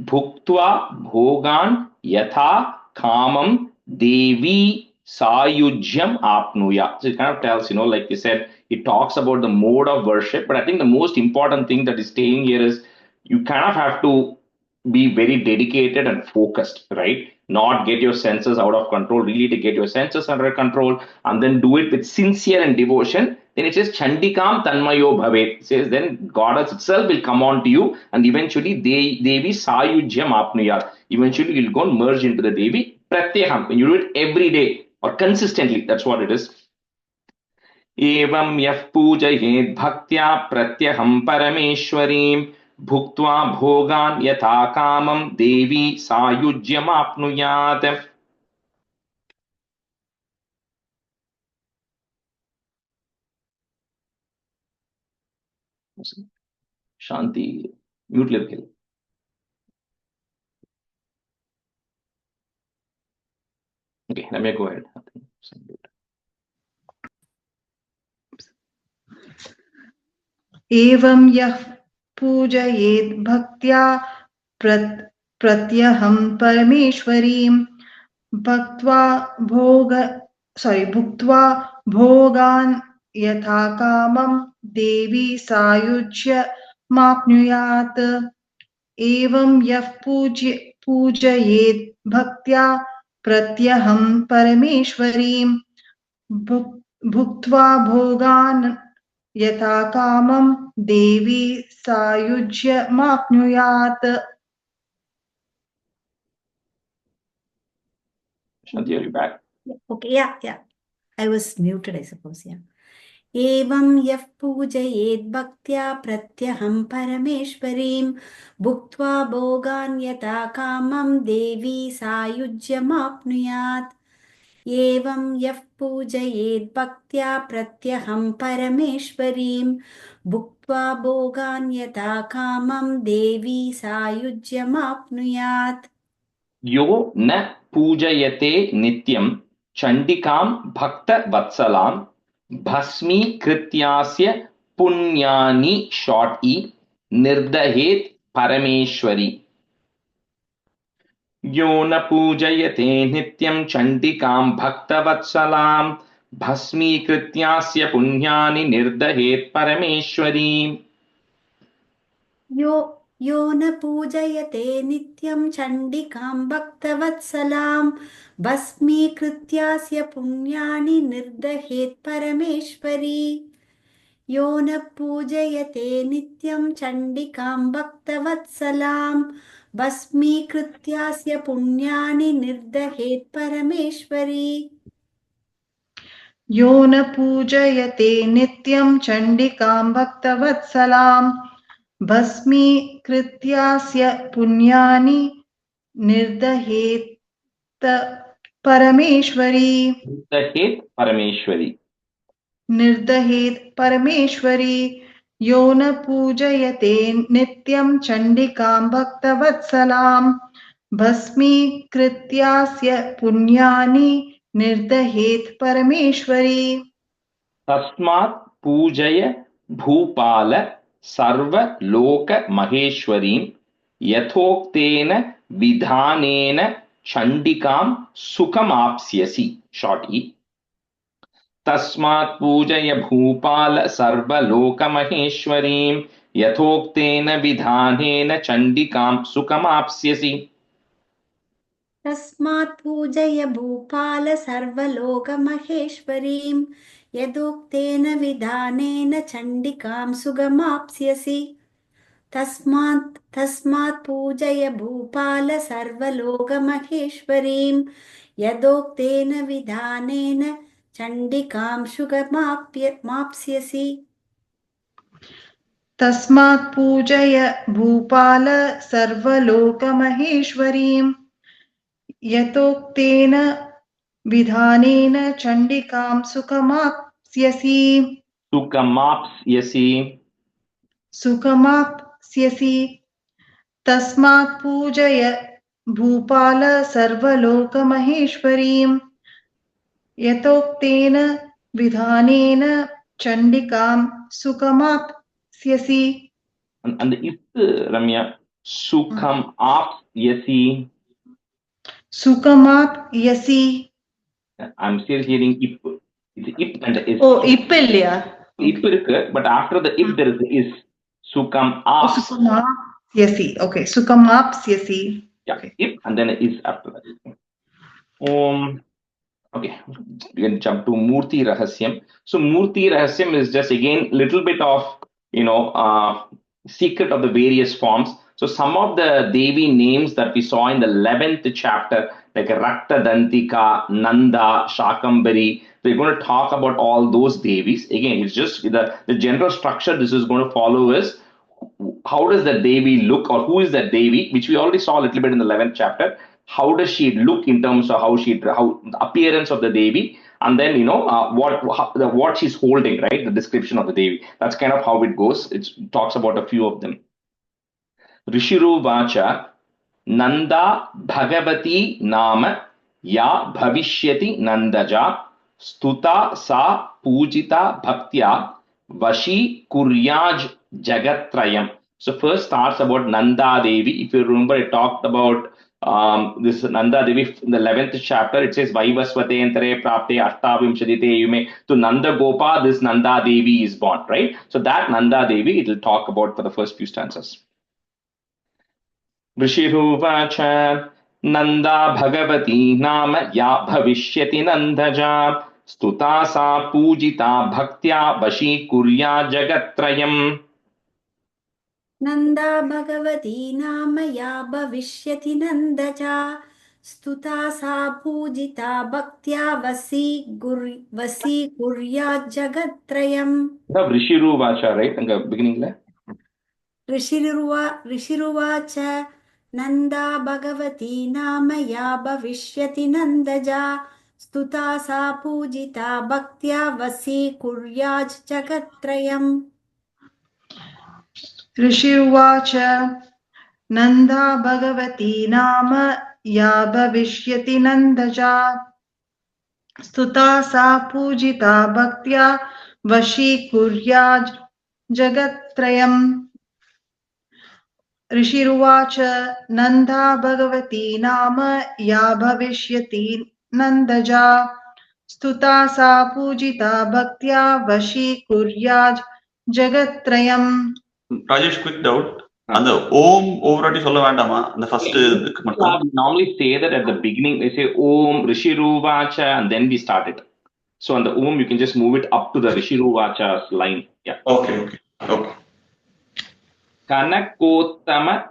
भुक्त्वा भोगान् यथा कामं देवी sayujyam apnuya. So it kind of tells, like you said, it talks about the mode of worship. But I think the most important thing that is staying here is you kind of have to be very dedicated and focused, right? Not get your senses out of control, really to get your senses under control, and then do it with sincere and devotion. Then it says Chandikam Tanmayo Bhavet. It says then Goddess itself will come on to you, and eventually Devi Sayujyam Apnuya. Eventually you'll go and merge into the Devi Pratyaham. When you do it every day or consistently, that's what it is. एवं यः पूजयेत् भक्त्या प्रत्यहं परमेश्वरीं भुक्त्वा भोगान् यथा कामं देवी सायुज्यमाप्नुयात्. Shanti, mute level. Okay, let me go ahead. एवं यः पूजयेत् भक्त्या प्रत्यहं परमेश्वरीं भुक्त्वा भोगान् यथा कामं देवी सायुज्यमाप्नुयात्. एवं यः पूजयेत् भक्त्या प्रत्यहं परमेश्वरीं भुक्त्वा भोगान् यथा कामं देवी सायुज्यमाप्नुयात्. Shanti, are you back? Okay, yeah. I was muted, I suppose, yeah. एवं यः पूजयेत् भक्त्या प्रत्यहं परमेश्वरीं भुक्त्वा भोगान् यथा कामं देवी सायुज्यमाप्नुयात्. एवं यः पूजयेत् भक्त्या प्रत्यहं परमेश्वरीं भुक्त्वा भोगान् यथा कामं देवी सायुज्यमाप्नुयात्. यो न पूजयते नित्यं चण्डिकां भक्तवत्सलां भस्मीकृत्यास्य पुण्यानि शॉर्ट निर्दहेत् परमेश्वरी. यो न पूजयते नित्यं चण्डिकां भक्तवत्सलां भस्मीकृत्यास्य पुण्यानि निर्दहेत् परमेश्वरी. यो न पूजयते नित्यं चण्डिकां भक्तवत्सलां भस्मीकृत्यास्य पुण्यानि निर्दहेत् परमेश्वरी. यो न पूजयते नित्यं चण्डिकां भक्तवत्सलां भस्मीकृत्यास्य पुण्यानि निर्दहेत् परमेश्वरी. यो न पूजयते नित्यं चण्डिकां भक्तवत्सलां भस्मीकृत्यास्य पुण्यानि निर्दहेत् परमेश्वरी. निर्दहेत् परमेश्वरी. यो न पूजयते नित्यं चण्डिकां भक्तवत्सलां भस्मीकृत्यास्य पुण्यानि निर्दहेत् परमेश्वरी. तस्मात् पूजय भूपाल सर्वलोक महेश्वरीं यथोक्तेन विधानेन चण्डिकां सुखमाप्स्यसि. Short E. तस्मात् पूजय भूपाल सर्वलोक महेश्वरीं यथोक्तेन विधानेन चण्डिकां सुखमाप्स्यसि. तस्मात् पूजय भूपाल सर्वलोकमहेश्वरीं यदोक्तेन विधानेन चण्डिकां सुगमाप्स्यसि. तस्मात् पूजय भूपाल सर्वलोकमहेश्वरीं यदोक्तेन विधानेन चण्डिकां सुगमाप्स्यसि. तस्मात् पूजय भूपाल सर्वलोकमहेश्वरीं यथोक्तेन विधानेन चण्डिकां सुखमाप्स्यसि. तस्मात् पूजय भूपाल सर्वलोकमहेश्वरीं यथोक्तेन विधानेन चण्डिकां Syasi. And the ip, Ramya, Sukham Ap Yasi. Sukamat Yasi. I'm still hearing ip. It's ip and is. Oh, Ipilya. Ip irukku, but after the ip there is the is. Sukam Oh, Ap. Sukamap Yasi. Okay, Sukamap Yasi. Yeah, Okay. ip and then is after that. Okay, we can jump to Murthy Rahasyam. So Murthy Rahasyam is just again little bit of secret of the various forms. So some of the Devi names that we saw in the 11th chapter, like Rakta Dantika, Nanda, Shakambari, we're going to talk about all those Devis. Again, it's just the general structure this is going to follow is how does the Devi look, or who is that Devi, which we already saw a little bit in the 11th chapter. How does she look in terms of how the appearance of the Devi, and then what she's holding, right? The description of the Devi. That's kind of how it goes. It talks about a few of them. Rishiru Vacha Nanda Bhagavati Nama Ya Bhavishyati Nandaja Stuta Sa Pujita Bhaktya Vashi Kuryaj Jagatrayam. So first starts about Nanda Devi. If you remember, it talked about this Nanda Devi in the 11th chapter. It says Vaivasvate Entare Prapte Ashtavimshadite Yume. To Nanda Gopa, this Nanda Devi is born, right? So that Nanda Devi it will talk about for the first few stanzas. ऋषिरुवाच नन्दा भगवती नाम या भविष्यति नन्दजा स्तुता सा पूजिता भक्त्या वशीकुर्या जगत्त्रयम् नन्दा भगवती नाम या भविष्यति नन्दजा स्तुता सा पूजिता भक्त्या वसीकुर्यात् जगत्त्रयम्. ऋषिरुवाच, right? In the beginning, ऋषिरुवाच नन्दा भगवती नाम या भविष्यति नन्दजा स्तुता सा पूजिता भक्त्या वसीकुर्यात् जगत्त्रयम्. ऋषिर्वाच नन्दा भगवती नाम या भविष्यति नन्दजा स्तुता सा पूजिता भक्त्या वशीकुर्यात् जगत्त्रयम्. ऋषिरुवाच नन्दा भगवती नाम या भविष्यति नन्दजा स्तुता सा पूजिता भक्त्या वशीकुर्यात् जगत्त्रयम्. Rajesh, quick doubt. And the Om overati solla vendama. The first we normally say that at the beginning. They say Om Rishiruvacha and then we start it. So on the Om you can just move it up to the Rishiruvacha's line. Yeah. Okay. Kanakottama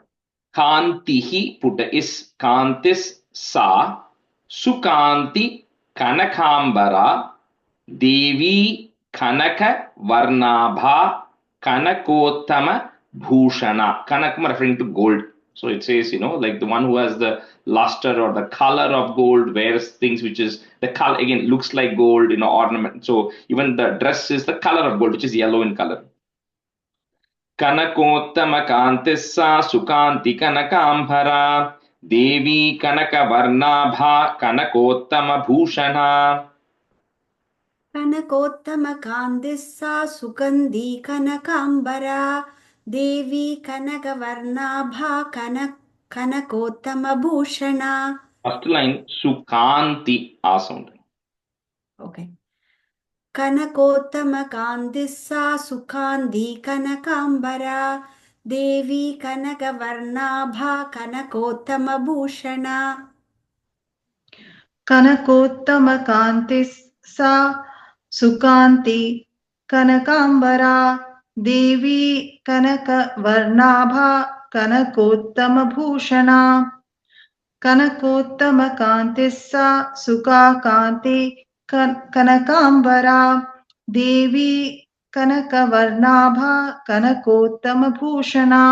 Kantihi puta is Kantis sa Sukanti Kanakambara Devi Kanaka Varnabha Kanakottama Bhushana. Kanakam referring to gold. So it says, like the one who has the luster or the color of gold wears things which is the color, again, looks like gold, ornament. So even the dress is the color of gold, which is yellow in color. Kanakottama Kantissa Sukanti Kanakambara Devi Kanaka Varnabha Kanakottama Bhushana. कनकोत्तमकान्तिस्सा सुगन्धी कनकाम्बरा Devi कनकवर्णाभा कनकोत्तमभूषणा. First line Sukanti A sound. Okay. कनकोत्तमकान्तिस्सा सुकान्धी कनकाम्बरा Devi कनकवर्णाभा कनकोत्तमभूषणा. कनकोत्तमकान्तिस्सा सुकान्ति कनकाम्बरा Devi कनकवर्णाभा कनकोत्तमभूषणा. कनकोत्तमकान्तिस्सा सुकान्ति कनकाम्बरा Devi कनकवर्णाभा कनकोत्तमभूषणा.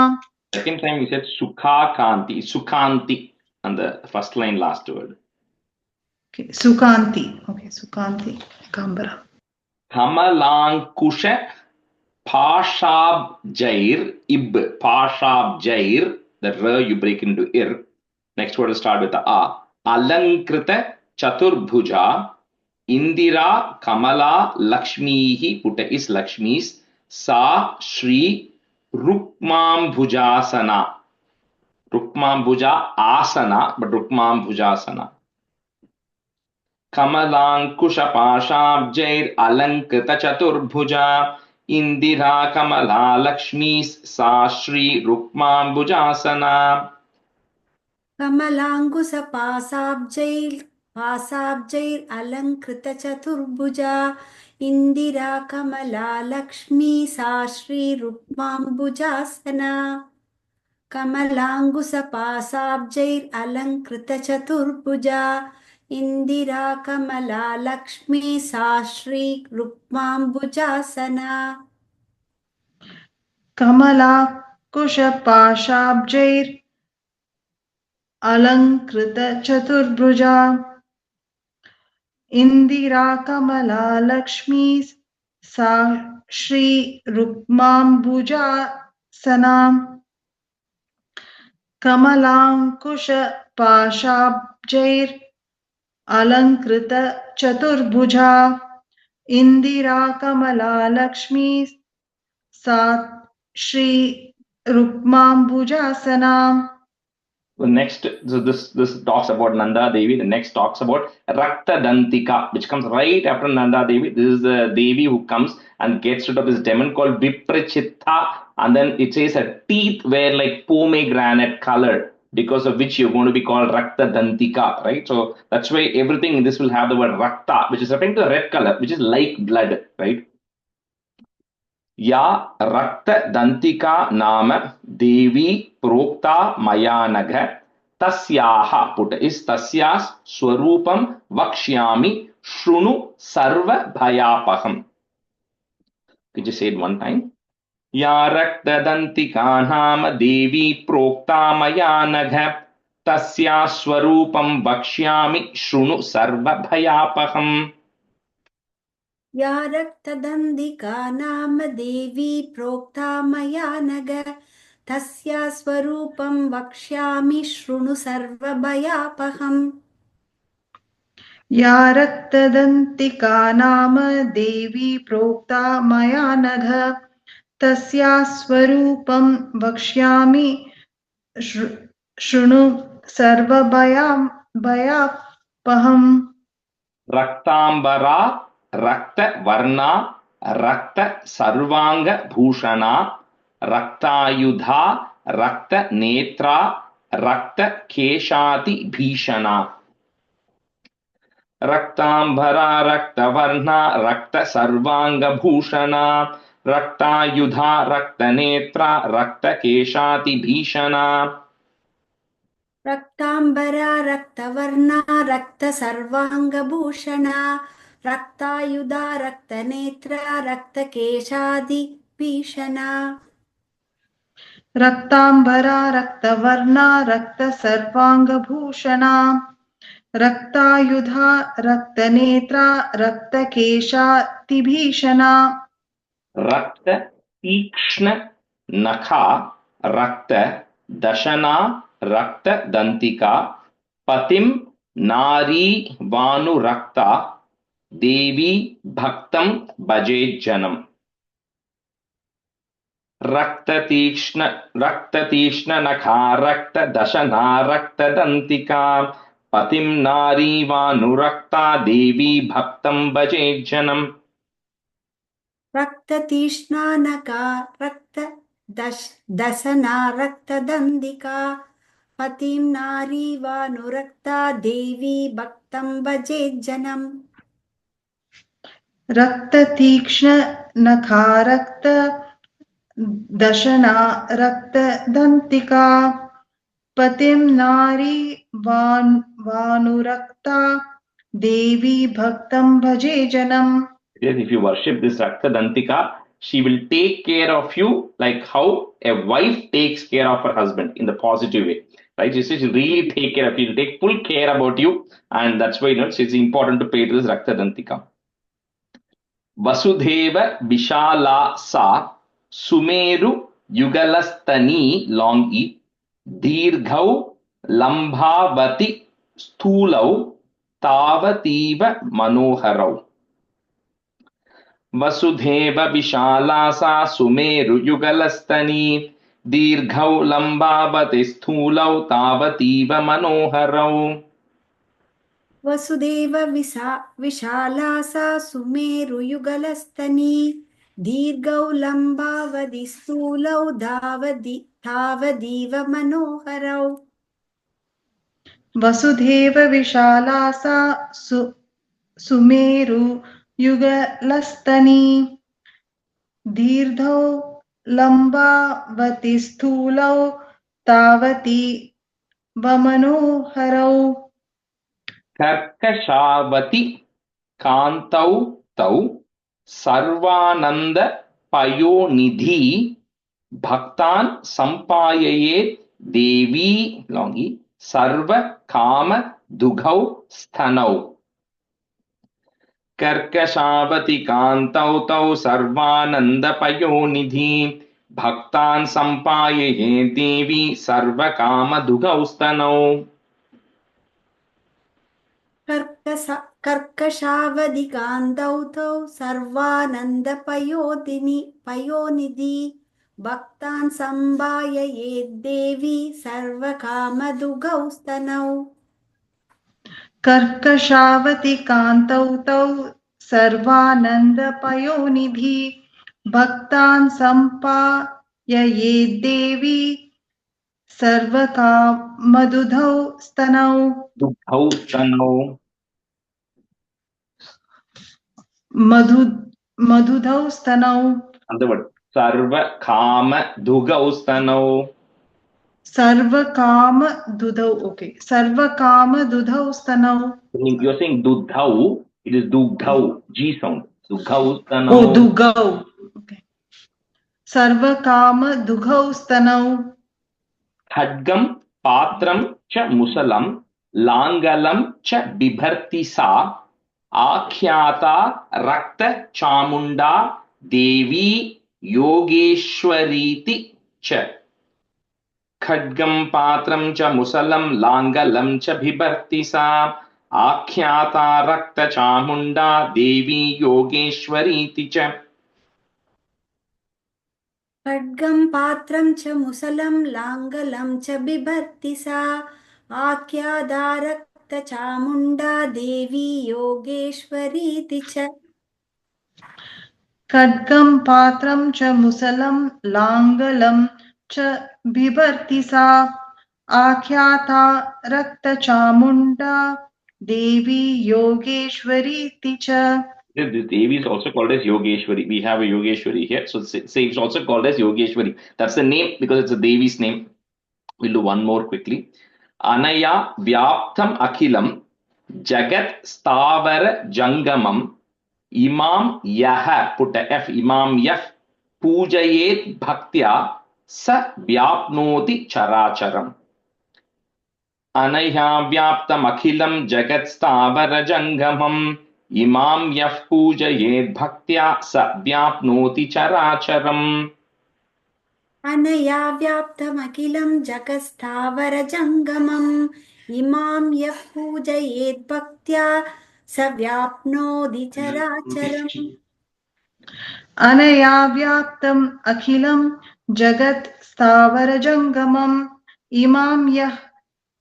Second time we said Sukhanti on the first line last word. Okay, Sukanti. Okay, Sukanti Kambara. Kamalankusha Pashab Jair Ib. Pashab Jair. The R you break into Ir. Next word will start with the A. Alankrita Chaturbhuja Indira Kamala Lakshmihi. Putta is Lakshmi's Sa Shri Rukmambhujasana. Rukmambhuja asana, but Rukmambhujasana. Kamalankushapashabjair Alankrita Chaturbhuja Indira Kamala Lakshmi Sa Shri Rukmambhujasana. कमलाङ्कुशपासाब्जैर् अलङ्कृतचतुर्भुजा Indira कमला लक्ष्मी सा श्रीरुक्माम्बुजासना कमलाङ्कुशपासाब्जैर् अलङ्कृतचतुर्भुजा इन्दिरा कमला लक्ष्मी सा श्रीरुक्माम्बुजासना कमलाकुशपाशाब्जैर् अलङ्कृतचतुर्भुजा इन्दिरा कमला लक्ष्मी सा श्रीरुक्माम्बुजासना कमलाङ्कुशपाशाब्जैर् अलङ्कृतचतुर्भुजा इन्दिरा कमला लक्ष्मी सा श्रीरुक्माम्बुजासना. Next, so this talks about Nanda Devi. The next talks about Rakta Dantika, which comes right after Nanda Devi. This is the Devi who comes and gets rid of this demon called Viprachitta, and then it says her teeth were like pomegranate color, because of which you're going to be called Rakta Dantika, right? So that's why everything in this will have the word Rakta, which is referring to the red color, which is like blood, right? या रक्त दंतिका नाम देवी प्रोक्ता मयानघ तस्याः put इस तस्याः स्वरूपम वक्ष्यामि शृणु सर्व भयापहम. Could you say it one time? या रक्त दंतिका नाम देवी प्रोक्ता मयानघ तस्याः स्वरूपम वक्ष्यामि शृणु सर्व भयापहम. या रक्तदन्दिका नाम देवी प्रोक्ता मया नघ तस्या स्वरूपं वक्ष्यामि शृणु सर्वभयापहम्. या रक्तदन्तिका नाम देवी प्रोक्ता मया नघ तस्या स्वरूपं वक्ष्यामि शृणु सर्वभयापहम्. रक्तांबरा रक्त वर्णा रक्त सर्वांग भूषणा रक्तायुधा रक्त नेत्रा रक्त केशाति भीषणा. रक्तांबरा रक्त वर्णा रक्त सर्वांग भूषणा रक्तायुधा रक्त नेत्रा रक्त केशाति भीषणा. रक्तांबरा रक्तवर्णा रक्त सर्वांगभूषणा रक्तायुधा रक्तनेत्रा रक्तकेशादिभीषणा. रक्तांबरा रक्तवर्णा रक्त सर्वांगभूषणा रक्तायुधा रक्तनेत्रा रक्तकेशातिभीषणा. रक्त तीक्ष्ण नखा रक्त दशना रक्त दंतिका पतिम नारी वानुरक्ता देवी भक्तम भजे जनम. रक्त तीक्ष्ण नखा रक्त दशना रक्त दंतिका पतिम नारी वानुरक्ता देवी भक्तम भजे जनम. रक्ततीक्ष्णा नखा रक्त दशना रक्तदन्तिका पतिं नारी वानुरक्ता देवी भक्तं भजे जनम. रक्ततीक्ष्ण नखा रक्त दशना रक्तदन्तिका पतिं नारी वानुरक्ता देवी भक्तं भजे जनम. Yes, if you worship this Rakta Dantika, she will take care of you like how a wife takes care of her husband in the positive way, right? She'll really take care of you, she'll take full care about you, and that's why it's important to pay to this Rakta Dantika. Vasudheva Vishala Sa Sumeru Yugalastani Long E Dirghau Lambhavati Sthulau Tavativa Manoharau. वसुधेव विशाला सा सुमेरुयुगलस्तनी दीर्घौ लम्बावति स्थूलौ तावतीव मनोहरौ वसुदेव विशाला सा सुमेरुयुगलस्तनी दीर्घौ लम्बावधि स्थूलौ तावदीव मनोहरौ वसुधेव विशाला सा सुमेरुयुगलस्तनी दीर्घौ लम्बावति स्थूलौ तावती वमनोहरौ कर्कशावति कान्तौ तौ सर्वानन्द पयोनिधि भक्तान् सम्पाययेत् देवी Longi सर्व काम दुघौ स्तनौ कर्कशावति कान्तौ तौ सर्वानन्द पयोनिधि भक्तान् सम्पाययेत् देवी सर्व काम दुघौ स्तनौ कर्कशावधिकान्तौ तौ सर्वानन्दपयोनिधि भक्तान् सम्भाययेद्देवी सर्वकामदुघौ स्तनौ कर्कशावतिकान्तौ तौ सर्वानन्दपयोनिधि भक्तान् सम्पाययेद्देवी सर्वकामदुघौ स्तनौ मधुधौ स्तनौ सर्वकामदुघौ स्तनौ सर्वकामदुधौ okay सर्वकामदुधौ स्तनौ you're saying dudhau it is dugdhau g sound dugdhau stanau oh dugau okay सर्वकामदुघौ स्तनौ खड्गं पात्रं च मुसलं लाङ्गलं च बिभर्ति सा आख्याता रक्त चामुण्डा देवी योगेश्वरीति च खड्गं पात्रं च मुसलं लाङ्गलं च बिभर्ति सा आख्याता रक्त चामुण्डा देवी योगेश्वरीति च खड्गं पात्रं च मुसलं लाङ्गलं च बिभर्ति सा आख्याता रक्तचामुण्डा देवी योगेश्वरीति च खड्गं पात्रं च मुसलं लाङ्गलं च बिभर्ति सा आख्याता रक्तचामुण्डा देवी योगेश्वरीति च This Devi is also called as Yogeshwari. We have a Yogeshwari here. So it's also called as Yogeshwari. That's the name because it's a Devi's name. We'll do one more quickly. Anaya Vyaptam Akhilam Jagat Stavara Jangamam Imam Yaha, put a F, Imam Yah Pujayet Bhaktya Sa Vyapnoti Characharam. Anaya Vyaptam Akhilam Jagat Stavara Jangamam Imam Yah Pujayet Bhaktya Sa Vyapnoti Characharam. अनया व्याप्तमखिलं जगत्स्थावरजङ्गमम् इमां यः पूजयेत् भक्त्या स व्याप्नोति चराचरम् अनया व्याप्तम् अखिलं जगत् स्थावरजङ्गमम् इमां यः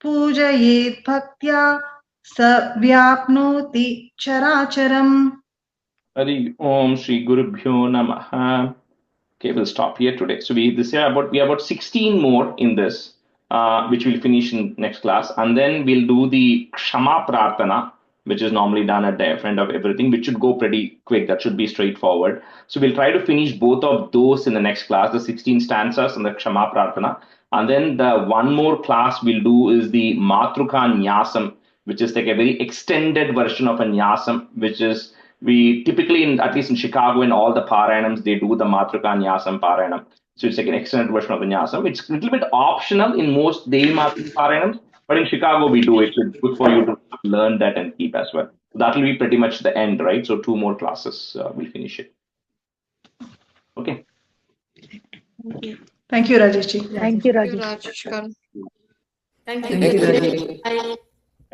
पूजयेत् भक्त्या स व्याप्नोति चराचरम् Hari Om Shri Gurubhyo Namaha. Okay, we'll stop here today. So we have about 16 more in this, which we'll finish in next class, and then we'll do the Kshama Prarthana, which is normally done at the end of everything, which should go pretty quick. That should be straightforward. So we'll try to finish both of those in the next class, the 16 stanzas and the Kshama Prarthana. And then the one more class we'll do is the Matruka Nyasam, which is like a very extended version of a Nyasam, which is we typically, at least in Chicago, in all the Parayanams, they do the Matruka Nyasam Parayanam. So it's like an extended version of the Nyasam. It's a little bit optional in most Devi Mahatmyam Parayanams, but in Chicago we do it. So it's good for you to learn that and keep as well. That will be pretty much the end, right? So 2 more classes, we'll finish it. Okay. Thank you, Rajesh ji. Thank you, Rajesh. Rajesh. Thank Thank you, Rajesh. you.